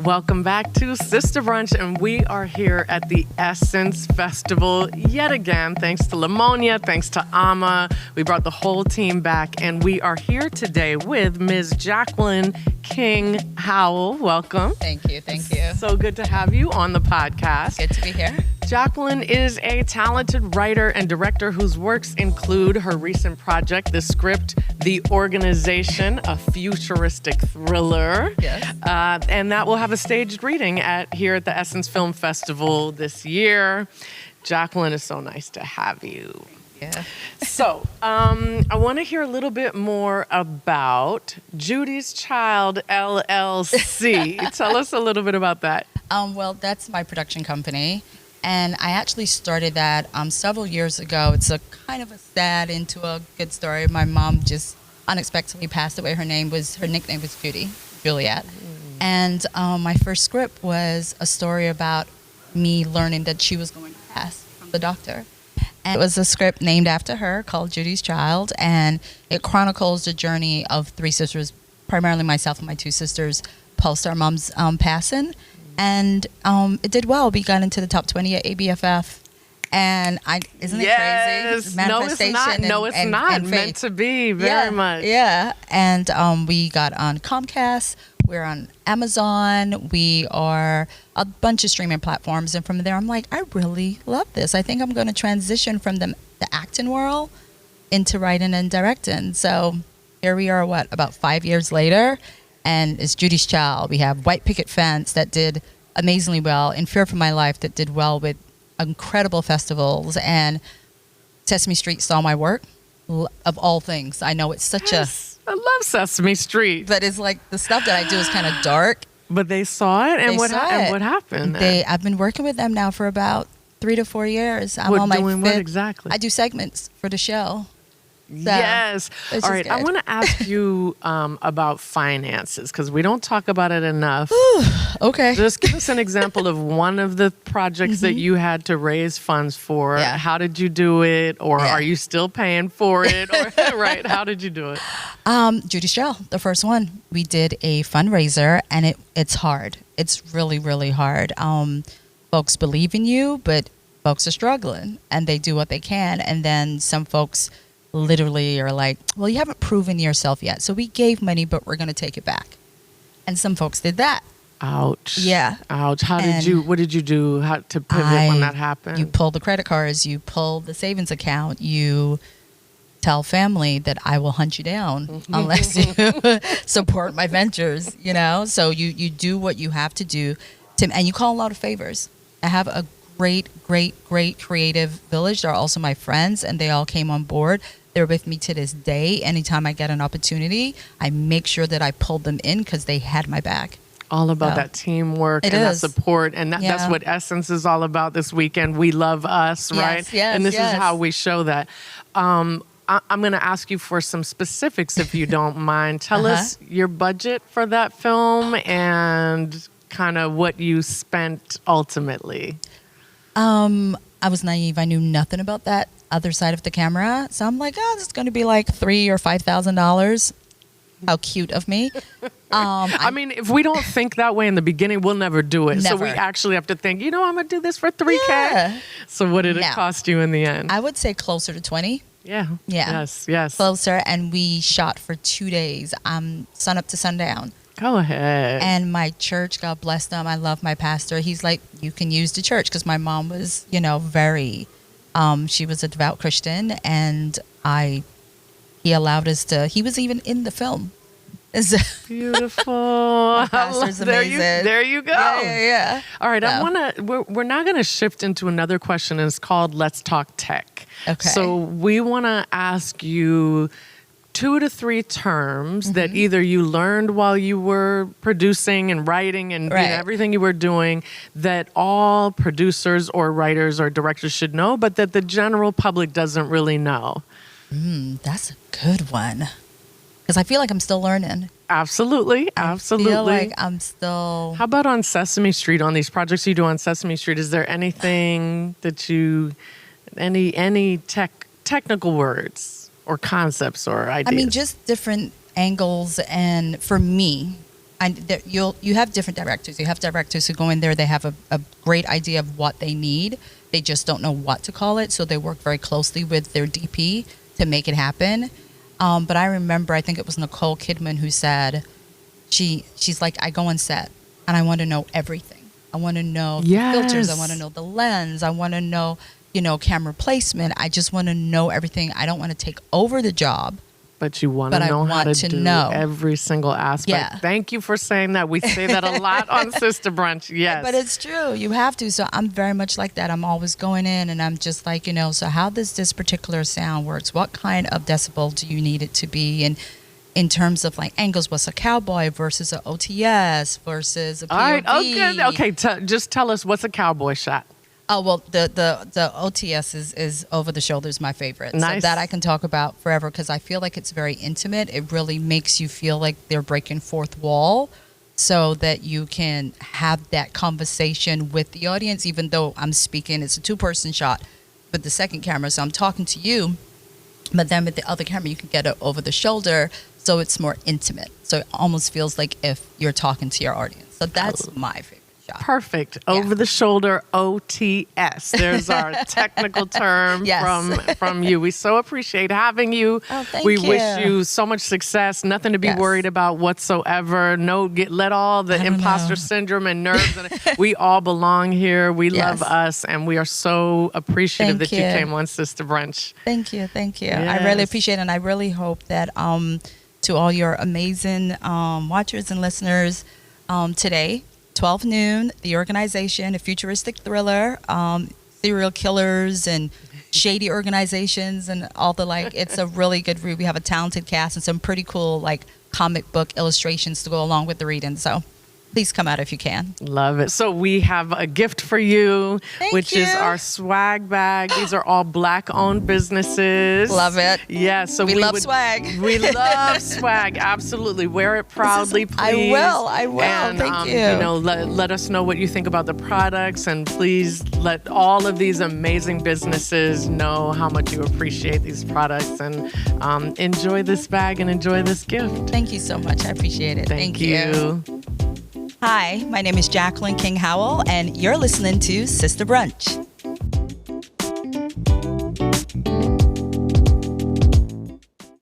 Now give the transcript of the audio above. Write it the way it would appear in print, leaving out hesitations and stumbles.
Welcome back to Sista Brunch, and we are here at the Essence Festival yet again. Thanks to Lamonia, thanks to Ama. We brought the whole team back, and we are here today with Ms. Jacqueline King Howell. Welcome. Thank you. So good to have you on the podcast. Good to be here. Jacqueline is a talented writer and director whose works include her recent project, the script, The Organization, a futuristic thriller. Yes. And that will have a staged reading here at the Essence Film Festival this year. Jacqueline, is so nice to have you. Yeah. So, I want to hear a little bit more about Judy's Child LLC. Tell us a little bit about that. Well, that's my production company. And I actually started that several years ago. It's a kind of a sad into a good story. My mom just unexpectedly passed away. Her nickname was Judy, Juliet. And my first script was a story about me learning that she was going to pass from the doctor. And it was a script named after her called Judy's Child. And it chronicles the journey of three sisters, primarily myself and my two sisters, post our mom's passing. And it did well. We got into the top 20 at ABFF. And isn't it crazy? Manifestation. No, it's not. Meant to be, very much. Yeah. And we got on Comcast. We're on Amazon. We are a bunch of streaming platforms. And from there, I'm like, I really love this. I think I'm going to transition from the acting world into writing and directing. So here we are, about 5 years later. And it's Judy's Child. We have White Picket Fence that did amazingly well. In Fear for My Life that did well with incredible festivals. And Sesame Street saw my work, of all things. I know it's such I love Sesame Street. but it's like the stuff that I do is kind of dark. But they saw it, and what happened? I've been working with them now for about 3 to 4 years. I'm What, on my doing fifth. what exactly? I do segments for the show. So, yes. it's All just right. I good. want to ask you about finances, because we don't talk about it enough. Okay. Just give us an example of one of the projects that you had to raise funds for. Yeah. How did you do it? Or Yeah. are you still paying for it? Or, right. How did you do it? Judy's Child, the first one. We did a fundraiser, and it's hard. It's really, really hard. Folks believe in you, but folks are struggling, and they do what they can. And then some folks literally are like, well, you haven't proven yourself yet. So we gave money, but we're going to take it back. And some folks did that. Ouch. Yeah. Ouch. What did you do to pivot when that happened? You pull the credit cards, you pull the savings account, you tell family that I will hunt you down unless you support my ventures, So you do what you have to do, and you call a lot of favors. I have a great creative village. They're also my friends, and they all came on board. They're with me to this day. Anytime I get an opportunity, I make sure that I pulled them in because they had my back. All about that teamwork and that support. And that's what Essence is all about this weekend. We love us, right? Yes, and this is how we show that. I'm going to ask you for some specifics, if you don't mind. Tell us your budget for that film and kind of what you spent ultimately. I was naive. I knew nothing about that other side of the camera. So I'm like, this is going to be like $3,000 or $5,000. How cute of me. I mean, if we don't think that way in the beginning, we'll never do it. Never. So we actually have to think, I'm going to do this for $3K. Yeah. So what did it cost you in the end? I would say closer to 20. Yeah. Yeah. Yes. Closer. And we shot for 2 days, sun up to sundown. Go ahead. And my church, God bless them. I love my pastor. He's like, you can use the church, because my mom was, very, she was a devout Christian, and he allowed us to, he was even in the film. Beautiful. My pastor's amazing. There you go. Yeah. All right. We're now going to shift into another question. And it's called Let's Talk Tech. Okay. So we want to ask you 2 to 3 terms that either you learned while you were producing and writing and everything you were doing that all producers or writers or directors should know, but that the general public doesn't really know. That's a good one. Because I feel like I'm still learning. Absolutely. I feel like I'm still... How about on Sesame Street, on these projects you do on Sesame Street? Is there anything that any technical words or concepts or ideas? I mean, just different angles. And for me, You have different directors. You have directors who go in there, they have a great idea of what they need. They just don't know what to call it, so they work very closely with their DP to make it happen. But I remember, I think it was Nicole Kidman who said, she's like, I go on set and I want to know everything. I want to know the filters. I want to know the lens. I want to know, camera placement. I just want to know everything. I don't want to take over the job. But you want to know how to do every single aspect. Yeah. Thank you for saying that. We say that a lot on Sista Brunch. Yes. But it's true. You have to. So I'm very much like that. I'm always going in and I'm just like, so how does this particular sound works? What kind of decibel do you need it to be? And in terms of like angles, what's a cowboy versus an OTS versus a POV? All right. Okay. Just tell us, what's a cowboy shot? Oh, well, the OTS is over the shoulder is my favorite. Nice. So that I can talk about forever because I feel like it's very intimate. It really makes you feel like they're breaking fourth wall so that you can have that conversation with the audience, even though I'm speaking. It's a two-person shot with the second camera, so I'm talking to you. But then with the other camera, you can get it over the shoulder, so it's more intimate. So it almost feels like if you're talking to your audience. So that's my favorite shot. Perfect. Over the shoulder OTS. There's our technical term from you. We so appreciate having you. Oh, thank we you. wish you so much success. Nothing to be worried about whatsoever. Let all the imposter syndrome and nerves. We all belong here. We love us, and we are so appreciative that you came on Sista Brunch. Thank you. Yes. I really appreciate it, and I really hope that to all your amazing watchers and listeners today, 12 noon, The Organization, a futuristic thriller, serial killers and shady organizations and all the like. It's a really good read. We have a talented cast and some pretty cool like comic book illustrations to go along with the reading. So please come out if you can. Love it. So we have a gift for you, which is our swag bag. These are all Black-owned businesses. Love it. Yeah. So we love swag. We love swag. Absolutely. Wear it proudly, please. I will. And, Thank you. Let us know what you think about the products, and please let all of these amazing businesses know how much you appreciate these products, and enjoy this bag and enjoy this gift. Thank you so much. I appreciate it. Thank you. Hi, my name is Jacqueline King Howell, and you're listening to Sista Brunch.